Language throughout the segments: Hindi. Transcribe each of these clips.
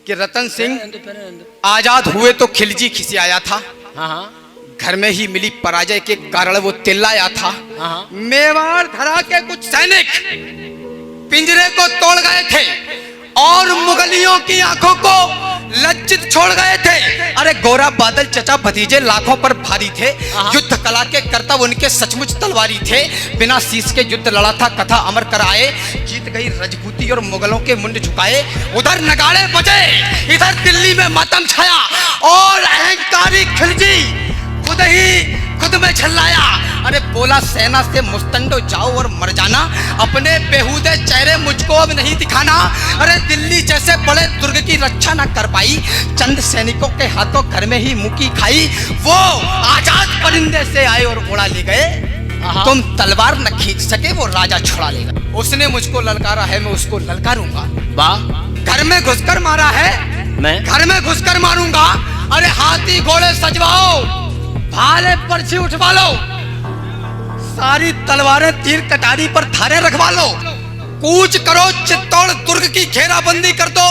कि रतन सिंह आजाद हुए तो खिलजी खिसियाया था। घर में ही मिली पराजय के कारण वो चिल्लाया था। मेवाड़ धरा के कुछ सैनिक पिंजरे को तोड़ गए थे और मुगलियों की आंखों को लज्जित छोड़ गए थे। अरे गोरा बादल चचा भतीजे लाखों पर भारी थे। युद्ध कला के कर्तव्य उनके सचमुच तलवारी थे। बिना शीश के युद्ध लड़ा था, कथा अमर कराए। जीत गई रजपूती और मुगलों के मुंड झुकाए। उधर नगाड़े बजे, इधर दिल्ली में मातम छाया और अहंकारी खिलजी खुद में झल्लाया। अरे बोला सेना से मुस्तंडो जाओ और मर जाना, अपने बेहूदे चेहरे मुझको अब नहीं दिखाना। अरे दिल्ली जैसे बड़े दुर्ग की रक्षा न कर पाई, चंद सैनिकों के हाथों घर में ही मुकी खाई। वो आजाद परिंदे से आए और उड़ा ले गए, तुम तलवार न खींच सके वो राजा छुड़ा ले गए। उसने मुझको ललकारा है, मैं उसको ललकारूंगा। वाह, घर में घुसकर मारा है, मैं घर में घुसकर मारूंगा। अरे हाथी घोड़े सजवाओ, भाले पर्ची उठवा लो, सारी तलवारें तीर कटारी पर धारे रखवा लो। कूच करो, चित्तौड़ दुर्ग की घेराबंदी कर दो।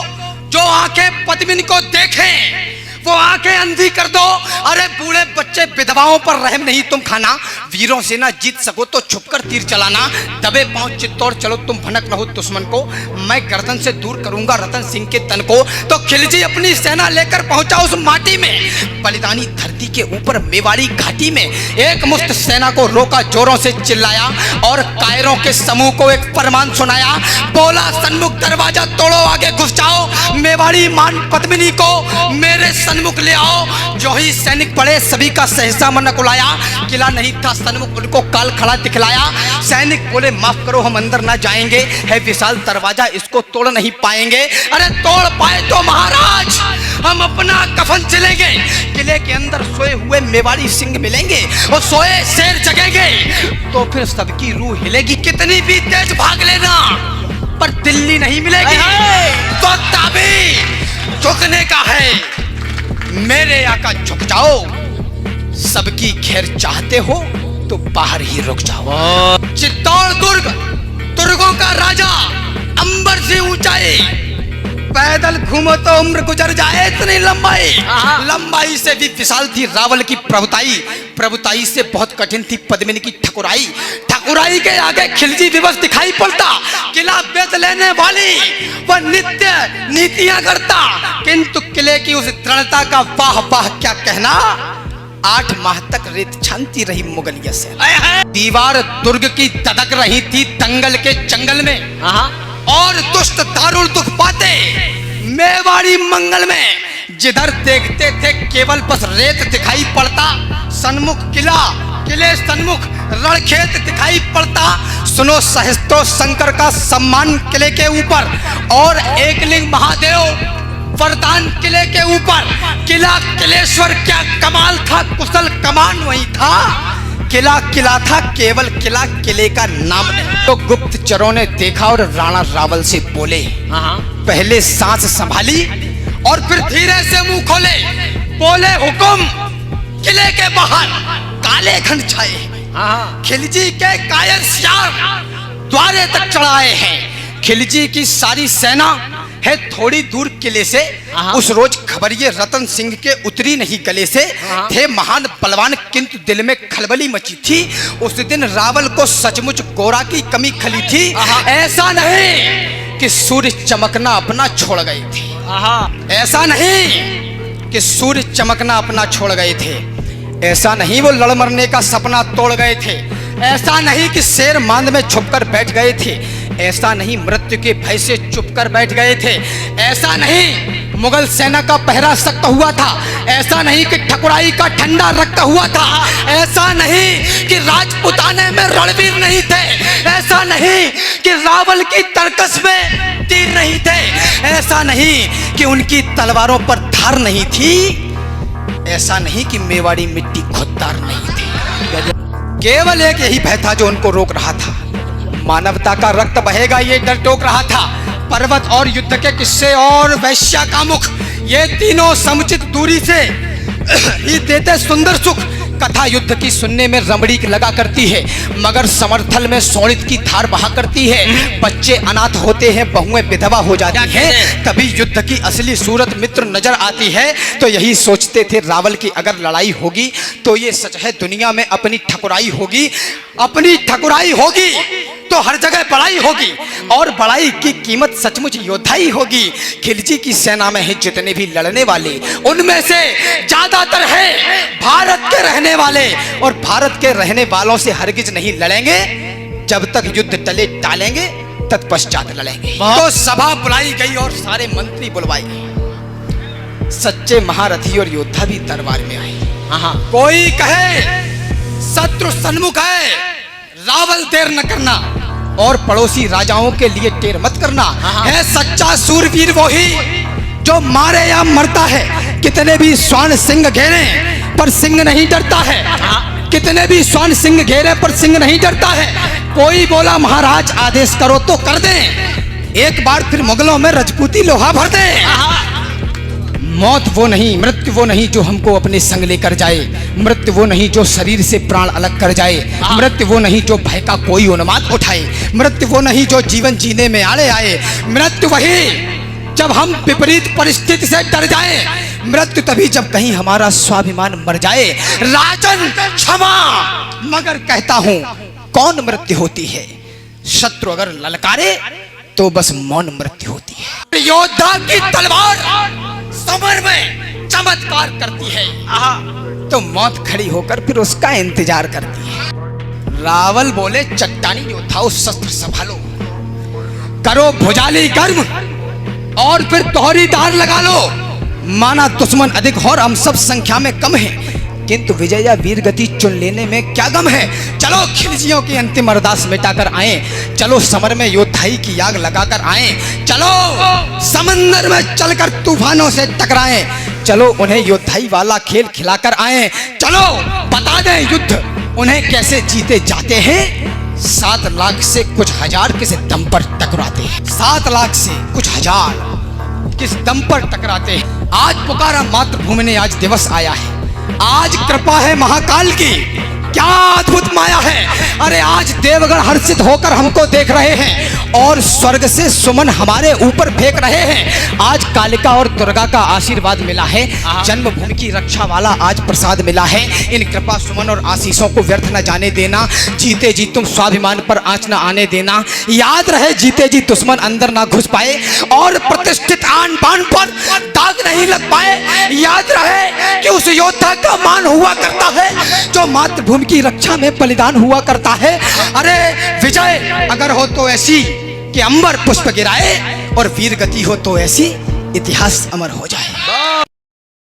जो आंखें पद्मिनी को देखें वो आंखें अंधी कर दो। अरे बूढ़े बच्चे विधवाओं पर रहम नहीं तुम खाना। वीरों से ना जीत सको तो छुपकर तीर चलाना। दबे पांव चित्तौड़ चलो, तुम भनक रहो दुश्मन को। मैं गर्दन से दूर करूंगा रतन सिंह के तन को। तो खिलजी अपनी सेना लेकर पहुंचा उस माटी में, बलिदानी धरती के ऊपर मेवाड़ी घाटी में। एक मुश्त सेना को रोका, जोरों से चिल्लाया और कायरों के समूह को एक फरमान सुनाया। बोला सन्मुख दरवाजा तोड़ो, आगे घुस जाओ। मेवाड़ी मान पद्मिनी को मेरे सन्मुख ले आओ। जो ही सैनिक पड़े सभी का सहसा मन कुलाया। किला नहीं था सन्मुख, उनको काल खड़ा दिखलाया। सैनिक बोले माफ करो हम अंदर ना जाएंगे, है विशाल दरवाजा इसको तोड़ नहीं पाएंगे। अरे तोड़ पाए तो महाराज हम अपना कफन चलेंगे। किले के अंदर सोए हुए मेवाड़ी सिंह मिलेंगे और सोए शेर जगेंगे तो फिर सबकी रूह हिलेगी। कितनी भी तेज भाग लेना पर दिल्ली नहीं मिलेगी। तो ताबी झुकने का है, मेरे आका झुक जाओ। सबकी खैर चाहते हो तो बाहर ही रुक जाओ। चित्तौड़ दुर्ग, दुर्गों का राजा, अंबर से ऊंचाई, पैदल घूमो तो उम्र गुजर जाए। इतनी लंबाई से भी विशाल थी रावल की प्रभुताई। प्रभुताई से बहुत कठिन थी पद्मिनी की ठकुराई। ठकुराई के आगे खिलजी विवश दिखाई पड़ता। किला बेच लेने वाली वह नित्य नीतियां करता, किंतु किले की उस दृढ़ता का वाह वाह क्या कहना। 8 माह तक रेत छानती रही मुगलिया सेना। दीवार दुर्ग की ददक रही थी दंगल के जंगल में और दुष्ट दारुल दुख पाते मेवाड़ी मंगल में। जिधर देखते थे केवल बस रेत दिखाई पड़ता। सन्मुख किला, किले सन्मुख रणखेत दिखाई पड़ता। सुनो सहस्त्रो शंकर का सम्मान किले के ऊपर और एकलिंग महादेव वरदान किले के ऊपर। किला किलेश्वर क्या कमाल था, कुशल कमान वही था। किला किला था, केवल किला किले का नाम नहीं। तो गुप्तचरों ने देखा और राणा रावल से बोले, पहले सांस संभाली और फिर धीरे से मुंह खोले। बोले हुकुम, किले के बाहर काले घन छाए। खिलजी के कायर सियार द्वारे तक चढ़ाए हैं। खिलजी की सारी सेना है थोड़ी दूर किले से। उस रोज खबरिये रतन सिंह के उतरी नहीं गले से। थे महान बलवान किंतु दिल में खलबली मची थी। उस दिन रावल को सचमुच गोरा की कमी खली थी। ऐसा नहीं कि सूर्य चमकना अपना छोड़ गए थे। ऐसा नहीं कि सूर्य चमकना अपना छोड़ गए थे। ऐसा नहीं वो लड़ मरने का सपना तोड़ गए थे। ऐसा नहीं कि शेर मांद में छुपकर बैठ गए थे। ऐसा नहीं मृत्यु के भय से चुपकर बैठ गए थे। ऐसा नहीं मुगल सेना का पहरा सख्त हुआ था। ऐसा नहीं कि ठकुराई का ठंडा रक्त हुआ था। ऐसा नहीं कि राजपुताने में रणवीर नहीं थे। ऐसा नहीं कि रावल की तरकस में तीर नहीं थे। ऐसा नहीं कि उनकी तलवारों पर धार नहीं थी। ऐसा नहीं कि मेवाड़ी मिट्टी खुददार नहीं थी। केवल एक यही भय था जो उनको रोक रहा था। मानवता का रक्त बहेगा ये डर टोक रहा था। पर्वत और युद्ध के किस्से और वैश्या का मुख, ये तीनों समुचित दूरी से ही देते सुंदर सुख। कथा युद्ध की सुनने में रमणी लगा करती है, मगर समर्थल में सोनित की धार बहा करती है। बच्चे अनाथ होते हैं, बहुएं विधवा हो जाती हैं। तभी युद्ध की असली सूरत मित्र नजर आती है। तो यही सोचते थे रावल की अगर लड़ाई होगी तो ये सच है दुनिया में अपनी ठकुराई होगी, अपनी ठकुराई होगी तो हर जगह बड़ाई होगी, और बड़ाई की कीमत सचमुच योद्धा ही होगी। खिलजी की सेना में है जितने भी लड़ने वाले, उनमें से ज्यादातर है भारत के रहने वाले, और भारत के रहने वालों से हरगिज नहीं लड़ेंगे। जब तक युद्ध टले टालेंगे तत्पश्चात लड़ेंगे। तो सभा बुलाई गई और सारे मंत्री बुलवाए गए। सच्चे महारथी और योद्धा भी दरबार में आए। कोई कहे शत्रु सन्मुख है, रावल देर न करना, और पड़ोसी राजाओं के लिए टेर मत करना। है सच्चा सूरवीर वो ही जो मारे या मरता है। कितने भी स्वर्ण सिंह घेरे पर सिंह नहीं डरता है, कितने भी स्वर्ण सिंह घेरे पर सिंह नहीं डरता है। कोई बोला महाराज आदेश करो तो कर दें, एक बार फिर मुगलों में रजपूती लोहा भर दें। मौत वो नहीं, मृत्यु वो नहीं जो हमको अपने संग लेकर जाए, मृत्यु वो नहीं जो शरीर से प्राण अलग कर जाए, मृत्यु वो नहीं जो भय का कोई उन्माद उठाए, मृत्यु वो नहीं जो जीवन जीने में आड़े आए। मृत्यु वही जब हम विपरीत परिस्थिति से डर जाए, मृत्यु तभी जब कहीं हमारा स्वाभिमान मर जाए। राजन क्षमा, मगर कहता हूं कौन मृत्यु होती है? शत्रु अगर ललकारे तो बस मौन मृत्यु होती है। योद्धा की तलवार समर में चमत्कार करती है, तो मौत खड़ी होकर फिर उसका इंतजार करती है। रावल बोले चट्टानी योद्धाओं शस्त्र संभालो, करो भुजाली गर्म और फिर तोहरी धार लगा लो। माना दुश्मन अधिक हो और हम सब संख्या में कम हैं, किंतु विजय या वीर गति चुन लेने में क्या गम है। चलो खिलजियों की अंतिम अरदास मिटाकर आए, चलो समर में योद्धाई की आग लगाकर आए, चलो समंदर में चलकर तूफानों से टकराएं, चलो उन्हें योद्धाई वाला खेल खिलाकर आए, चलो बता दें युद्ध उन्हें कैसे जीते जाते हैं। 7 लाख से कुछ हजार किस दम पर टकराते हैं, 7 लाख से कुछ हजार किस दम पर टकराते हैं। आज पुकारा मातृभूमि ने, आज दिवस आया है, आज कृपा है महाकाल की, क्या अद्भुत माया है। अरे आज देवगण हर्षित होकर हमको देख रहे हैं और स्वर्ग से सुमन हमारे ऊपर फेंक रहे हैं। आज कालिका और दुर्गा का आशीर्वाद मिला है, जन्मभूमि की रक्षा वाला आज प्रसाद मिला है। इन कृपा सुमन और आशीषों को व्यर्थ न जाने देना, जीते जी तुम स्वाभिमान पर आंच न आने देना। याद रहे जीते जी दुश्मन अंदर ना घुस पाए और प्रतिष्ठित आन बान पर दाग नहीं लग पाए। याद रहे कि उस योद्धा का मान हुआ करता है जो मातृभूमि की रक्षा में बलिदान हुआ करता है। अरे विजय अगर हो तो ऐसी कि अंबर पुष्प गिराए, और वीर गति हो तो ऐसी इतिहास अमर हो जाए।